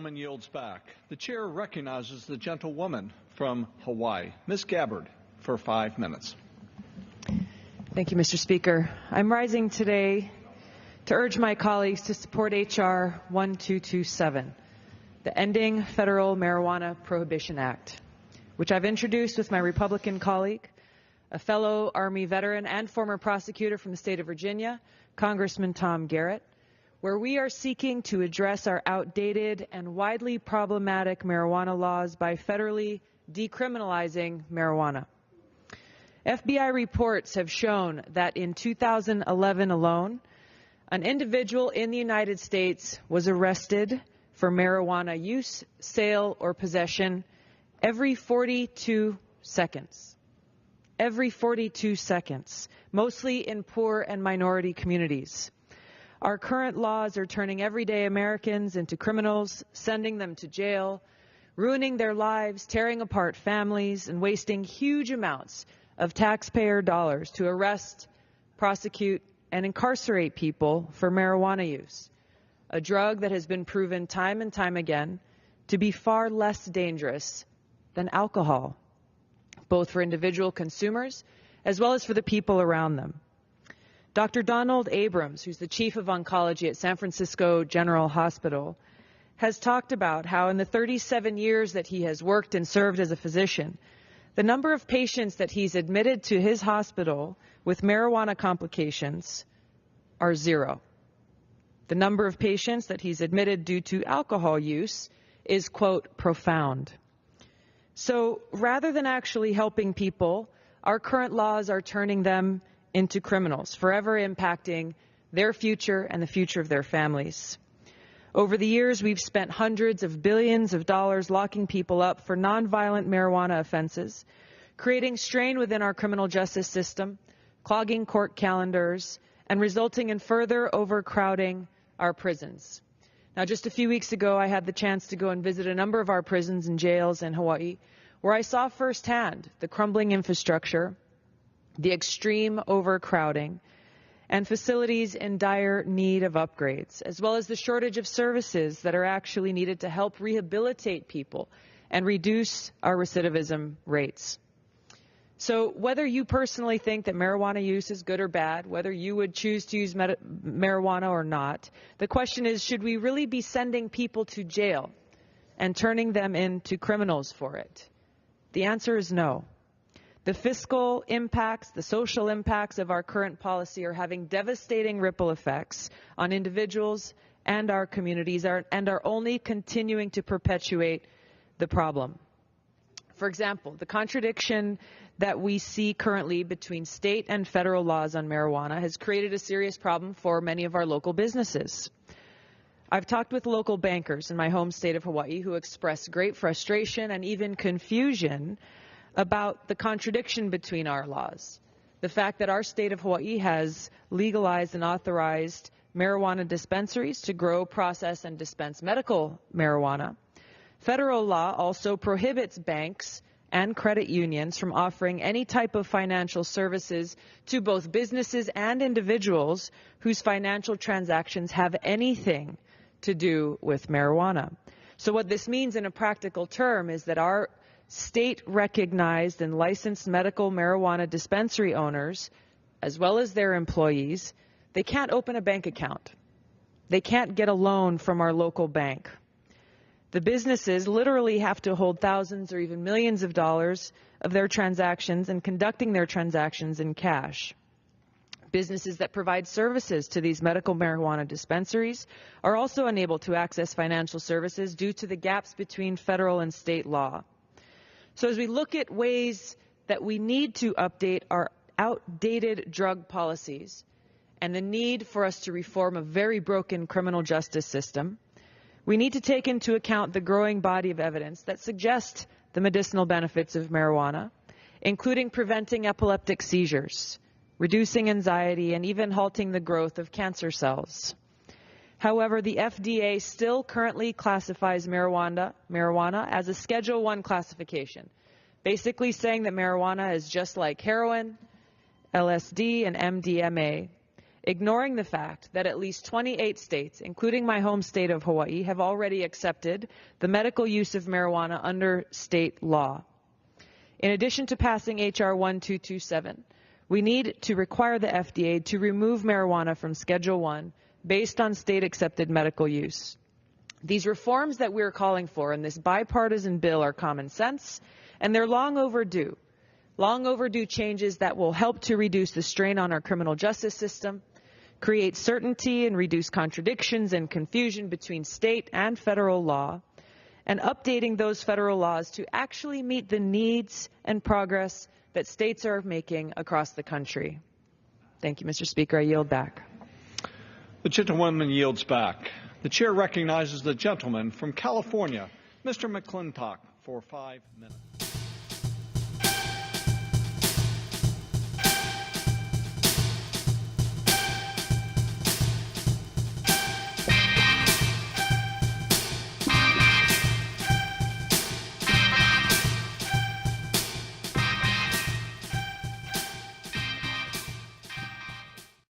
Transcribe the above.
gentleman yields back. The chair recognizes the gentlewoman from Hawaii, Ms. Gabbard, for 5 minutes. Thank you, Mr. Speaker. I'm rising today to urge my colleagues to support HR-1227, the Ending Federal Marijuana Prohibition Act, which I've introduced with my Republican colleague, a fellow Army veteran and former prosecutor from the state of Virginia, Congressman Tom Garrett, where we are seeking to address our outdated and widely problematic marijuana laws by federally decriminalizing marijuana. FBI reports have shown that in 2011 alone, an individual in the United States was arrested for marijuana use, sale, or possession every 42 seconds. Every 42 seconds, mostly in poor and minority communities. Our current laws are turning everyday Americans into criminals, sending them to jail, ruining their lives, tearing apart families, and wasting huge amounts of taxpayer dollars to arrest, prosecute, and incarcerate people for marijuana use, a drug that has been proven time and time again to be far less dangerous than alcohol, both for individual consumers as well as for the people around them. Dr. Donald Abrams, who's the chief of oncology at San Francisco General Hospital, has talked about how in the 37 years that he has worked and served as a physician, the number of patients that he's admitted to his hospital with marijuana complications are 0. The number of patients that he's admitted due to alcohol use is, quote, profound. So rather than actually helping people, our current laws are turning them into criminals, forever impacting their future and the future of their families. Over the years, we've spent hundreds of billions of dollars locking people up for nonviolent marijuana offenses, creating strain within our criminal justice system, clogging court calendars, and resulting in further overcrowding our prisons. Now, just a few weeks ago, I had the chance to go and visit a number of our prisons and jails in Hawaii, where I saw firsthand the crumbling infrastructure, the extreme overcrowding, and facilities in dire need of upgrades, as well as the shortage of services that are actually needed to help rehabilitate people and reduce our recidivism rates. So whether you personally think that marijuana use is good or bad, whether you would choose to use marijuana or not, the question is, should we really be sending people to jail and turning them into criminals for it? The answer is no. The fiscal impacts, the social impacts of our current policy are having devastating ripple effects on individuals and our communities and are only continuing to perpetuate the problem. For example, the contradiction that we see currently between state and federal laws on marijuana has created a serious problem for many of our local businesses. I've talked with local bankers in my home state of Hawaii who express great frustration and even confusion about the contradiction between our laws. The fact that our state of Hawaii has legalized and authorized marijuana dispensaries to grow, process, and dispense medical marijuana. Federal law also prohibits banks and credit unions from offering any type of financial services to both businesses and individuals whose financial transactions have anything to do with marijuana. So what this means in a practical term is that our state-recognized and licensed medical marijuana dispensary owners, as well as their employees, they can't open a bank account. They can't get a loan from our local bank. The businesses literally have to hold thousands or even millions of dollars of their transactions and conducting their transactions in cash. Businesses that provide services to these medical marijuana dispensaries are also unable to access financial services due to the gaps between federal and state law. So as we look at ways that we need to update our outdated drug policies and the need for us to reform a very broken criminal justice system, we need to take into account the growing body of evidence that suggests the medicinal benefits of marijuana, including preventing epileptic seizures, reducing anxiety, and even halting the growth of cancer cells. However, the FDA still currently classifies marijuana as a Schedule I classification, basically saying that marijuana is just like heroin, LSD, and MDMA. ignoring the fact that at least 28 states, including my home state of Hawaii, have already accepted the medical use of marijuana under state law. In addition to passing HR-1227, we need to require the FDA to remove marijuana from Schedule I based on state-accepted medical use. These reforms that we're calling for in this bipartisan bill are common sense, and they're long overdue changes that will help to reduce the strain on our criminal justice system, create certainty and reduce contradictions and confusion between state and federal law, and updating those federal laws to actually meet the needs and progress that states are making across the country. Thank you, Mr. Speaker. I yield back. The gentlewoman yields back. The chair recognizes the gentleman from California, Mr. McClintock, for 5 minutes.